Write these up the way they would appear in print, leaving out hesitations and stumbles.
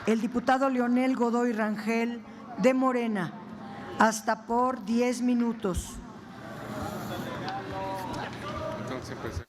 el diputado Leonel Godoy Rangel, de Morena, hasta por 10 minutos. Entonces, pues...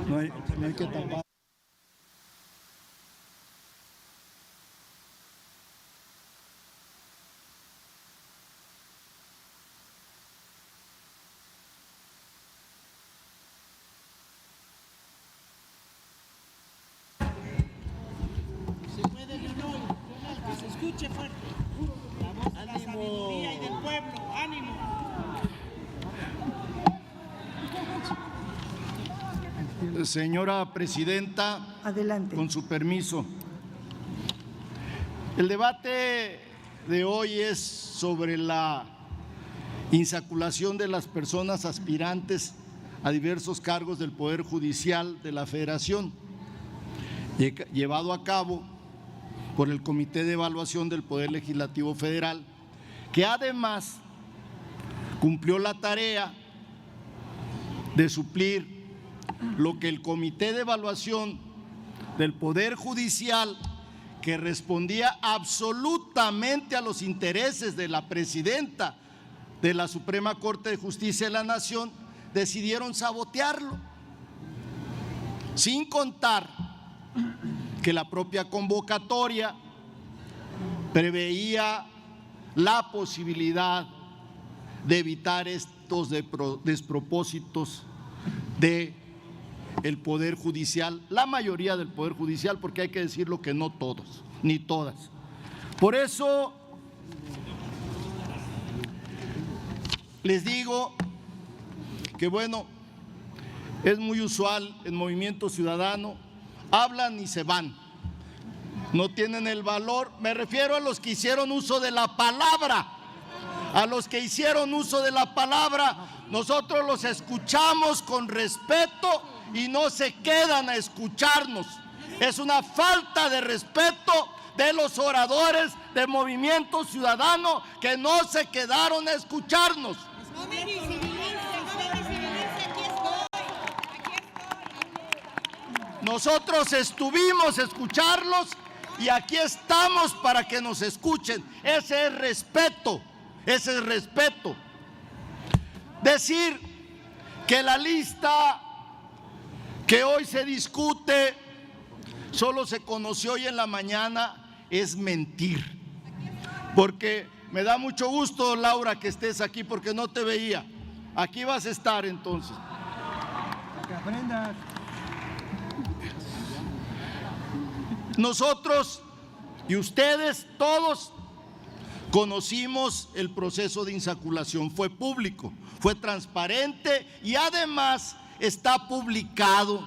No hay que tapar. Se puede, Leonel, que se escuche fuerte. La voz de la sabiduría y del pueblo. ¡Ánimo! Señora presidenta, adelante. Con su permiso. El debate de hoy es sobre la insaculación de las personas aspirantes a diversos cargos del Poder Judicial de la Federación, llevado a cabo por el Comité de Evaluación del Poder Legislativo Federal, que además cumplió la tarea de suplir lo que el Comité de Evaluación del Poder Judicial, que respondía absolutamente a los intereses de la presidenta de la Suprema Corte de Justicia de la Nación, decidieron sabotearlo, sin contar que la propia convocatoria preveía la posibilidad de evitar estos despropósitos de el Poder Judicial, la mayoría del Poder Judicial, porque hay que decirlo que no todos, ni todas. Por eso les digo que, bueno, es muy usual en Movimiento Ciudadano, hablan y se van, no tienen el valor, me refiero a los que hicieron uso de la palabra, a los que hicieron uso de la palabra, nosotros los escuchamos con respeto y no se quedan a escucharnos. Es una falta de respeto de los oradores de Movimiento Ciudadano que no se quedaron a escucharnos. Nosotros estuvimos a escucharlos y aquí estamos para que nos escuchen. Ese es respeto, ese es respeto. Decir que la lista que hoy se discute solo se conoció hoy en la mañana es mentir, porque me da mucho gusto, Laura, que estés aquí porque no te veía. Aquí vas a estar entonces. Que aprendas. Nosotros y ustedes todos conocimos el proceso de insaculación, fue público, fue transparente y además está publicado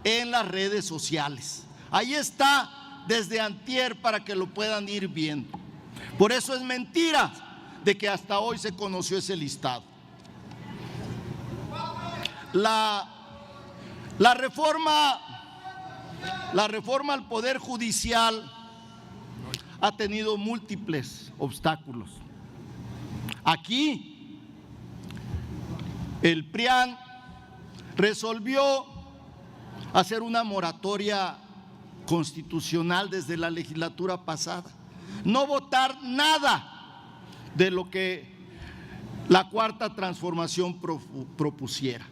en las redes sociales. Ahí está desde antier para que lo puedan ir viendo. Por eso es mentira de que hasta hoy se conoció ese listado. La reforma al Poder Judicial ha tenido múltiples obstáculos. Aquí el PRIAN resolvió hacer una moratoria constitucional desde la legislatura pasada, no votar nada de lo que la Cuarta Transformación propusiera.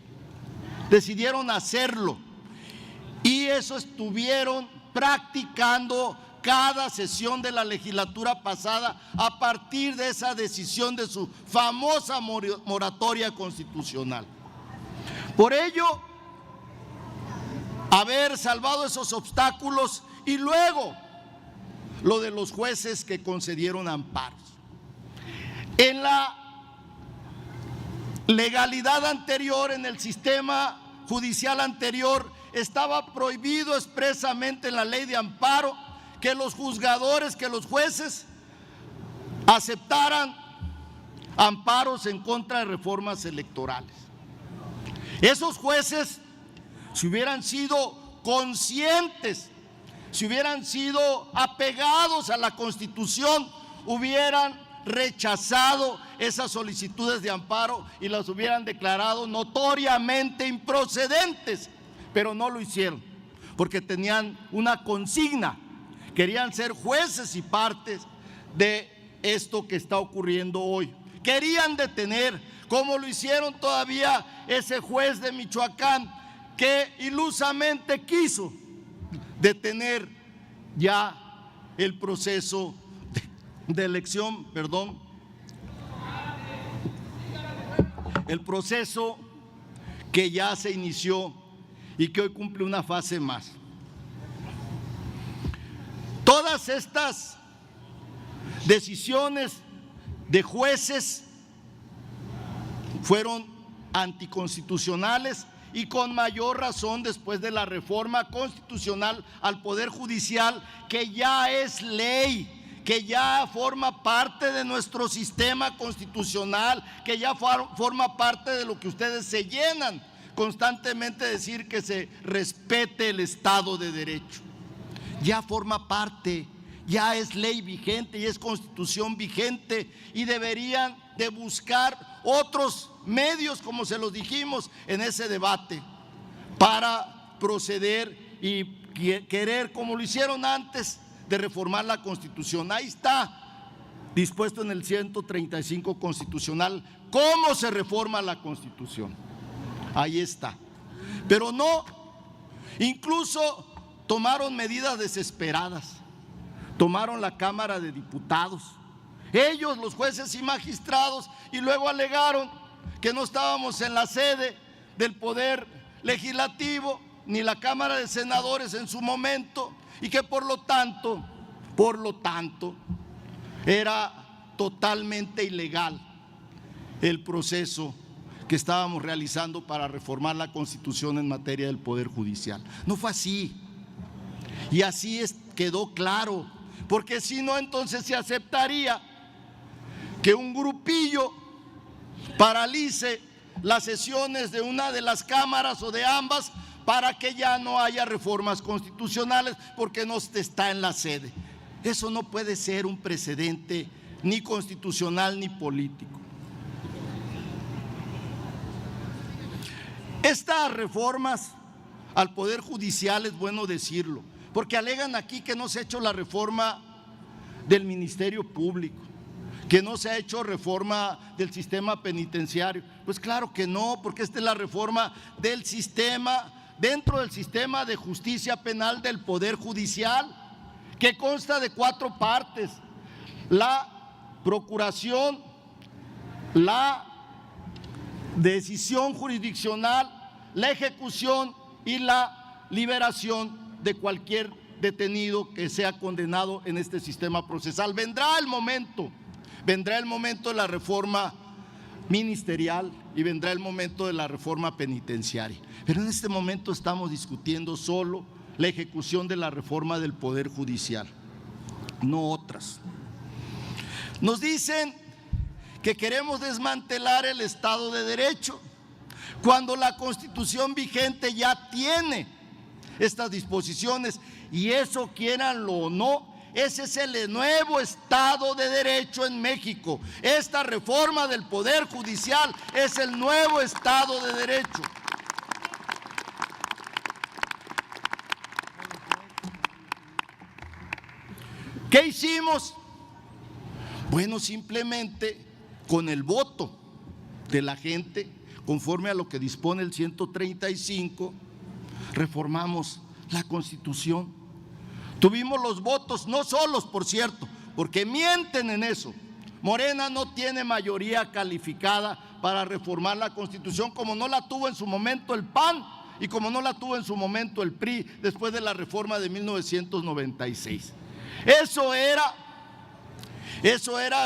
Decidieron hacerlo y eso estuvieron practicando cada sesión de la legislatura pasada a partir de esa decisión de su famosa moratoria constitucional. Por ello, haber salvado esos obstáculos y luego lo de los jueces que concedieron amparos. En la legalidad anterior, en el sistema judicial anterior, estaba prohibido expresamente en la ley de amparo que los juzgadores, que los jueces aceptaran amparos en contra de reformas electorales. Esos jueces, si hubieran sido conscientes, si hubieran sido apegados a la Constitución, hubieran rechazado esas solicitudes de amparo y las hubieran declarado notoriamente improcedentes, pero no lo hicieron, porque tenían una consigna, querían ser jueces y partes de esto que está ocurriendo hoy. Querían detener, como lo hicieron todavía ese juez de Michoacán, que ilusamente quiso detener ya el proceso de elección, el proceso que ya se inició y que hoy cumple una fase más. Todas estas decisiones de jueces fueron anticonstitucionales y con mayor razón después de la reforma constitucional al Poder Judicial, que ya es ley, que ya forma parte de nuestro sistema constitucional, que ya forma parte de lo que ustedes se llenan constantemente de decir, que se respete el Estado de Derecho. Ya forma parte, ya es ley vigente y es constitución vigente, y deberían de buscar otros medios, como se los dijimos en ese debate, para proceder y querer, como lo hicieron antes de reformar la Constitución. Ahí está dispuesto en el 135 constitucional cómo se reforma la Constitución. Ahí está. Pero no, incluso tomaron medidas desesperadas. Tomaron la Cámara de Diputados, ellos, los jueces y magistrados, y luego alegaron que no estábamos en la sede del Poder Legislativo ni la Cámara de Senadores en su momento, y que por lo tanto era totalmente ilegal el proceso que estábamos realizando para reformar la Constitución en materia del Poder Judicial. No fue así, y así quedó claro, porque si no, entonces se aceptaría que un grupillo paralice las sesiones de una de las cámaras o de ambas para que ya no haya reformas constitucionales porque no está en la sede. Eso no puede ser un precedente ni constitucional ni político. Estas reformas al Poder Judicial, es bueno decirlo, porque alegan aquí que no se ha hecho la reforma del Ministerio Público, que no se ha hecho reforma del sistema penitenciario. Pues claro que no, porque esta es la reforma del sistema, dentro del sistema de justicia penal del Poder Judicial, que consta de 4 partes: la procuración, la decisión jurisdiccional, la ejecución y la liberación de cualquier detenido que sea condenado en este sistema procesal. Vendrá el momento de la reforma ministerial y vendrá el momento de la reforma penitenciaria, pero en este momento estamos discutiendo solo la ejecución de la reforma del Poder Judicial, no otras. Nos dicen que queremos desmantelar el Estado de Derecho, cuando la Constitución vigente ya tiene estas disposiciones, y eso, quieranlo o no, ese es el nuevo Estado de Derecho en México. Esta reforma del Poder Judicial es el nuevo Estado de Derecho. ¿Qué hicimos? Bueno, simplemente con el voto de la gente, conforme a lo que dispone el 135, reformamos la Constitución. Tuvimos los votos, no solos, por cierto, porque mienten en eso. Morena no tiene mayoría calificada para reformar la Constitución, como no la tuvo en su momento el PAN y como no la tuvo en su momento el PRI después de la reforma de 1996. Eso era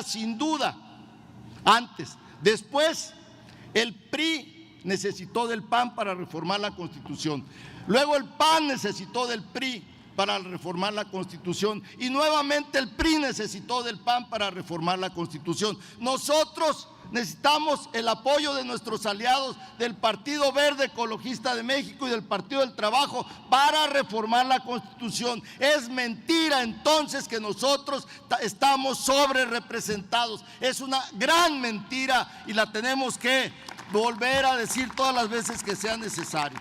sin duda antes. Después, el PRI necesitó del PAN para reformar la Constitución. Luego el PAN necesitó del PRI para reformar la Constitución y nuevamente el PRI necesitó del PAN para reformar la Constitución. Nosotros necesitamos el apoyo de nuestros aliados del Partido Verde Ecologista de México y del Partido del Trabajo para reformar la Constitución. Es mentira entonces que nosotros estamos sobre representados. Es una gran mentira y la tenemos que volver a decir todas las veces que sea necesario.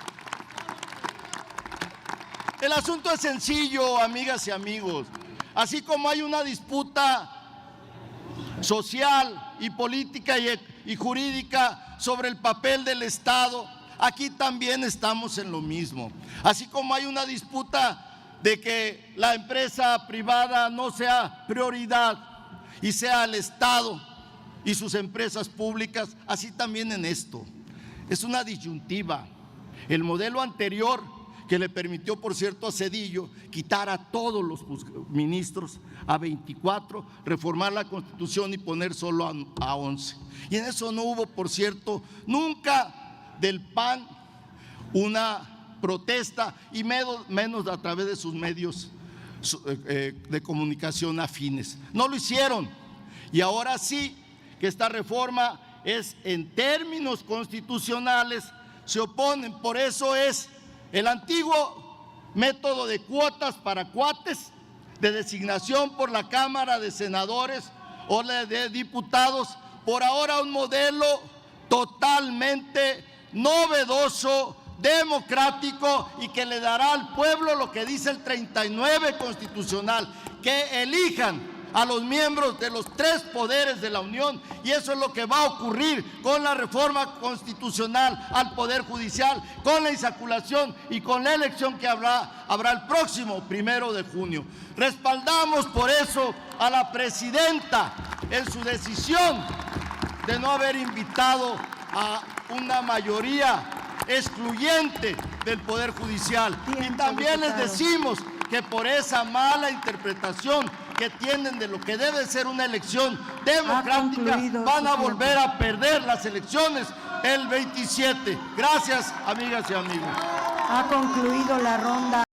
El asunto es sencillo, amigas y amigos. Así como hay una disputa social y política y jurídica sobre el papel del Estado, aquí también estamos en lo mismo. Así como hay una disputa de que la empresa privada no sea prioridad y sea el Estado y sus empresas públicas, así también en esto. Es una disyuntiva. El modelo anterior, que le permitió, por cierto, a Zedillo quitar a todos los ministros, a 24, reformar la Constitución y poner solo a 11. Y en eso no hubo, por cierto, nunca del PAN una protesta, y menos a través de sus medios de comunicación afines. No lo hicieron. Y ahora sí que esta reforma es en términos constitucionales, se oponen. Por eso es el antiguo método de cuotas para cuates, de designación por la Cámara de Senadores o de diputados, por ahora un modelo totalmente novedoso, democrático y que le dará al pueblo lo que dice el 39 constitucional, que elijan a los miembros de los 3 poderes de la Unión, y eso es lo que va a ocurrir con la reforma constitucional al Poder Judicial, con la insaculación y con la elección que habrá el próximo 1 de junio. Respaldamos por eso a la presidenta en su decisión de no haber invitado a una mayoría excluyente del Poder Judicial. Y también les decimos que por esa mala interpretación que tienen de lo que debe ser una elección democrática, van a volver a perder las elecciones el 27. Gracias, amigas y amigos. Ha concluido la ronda.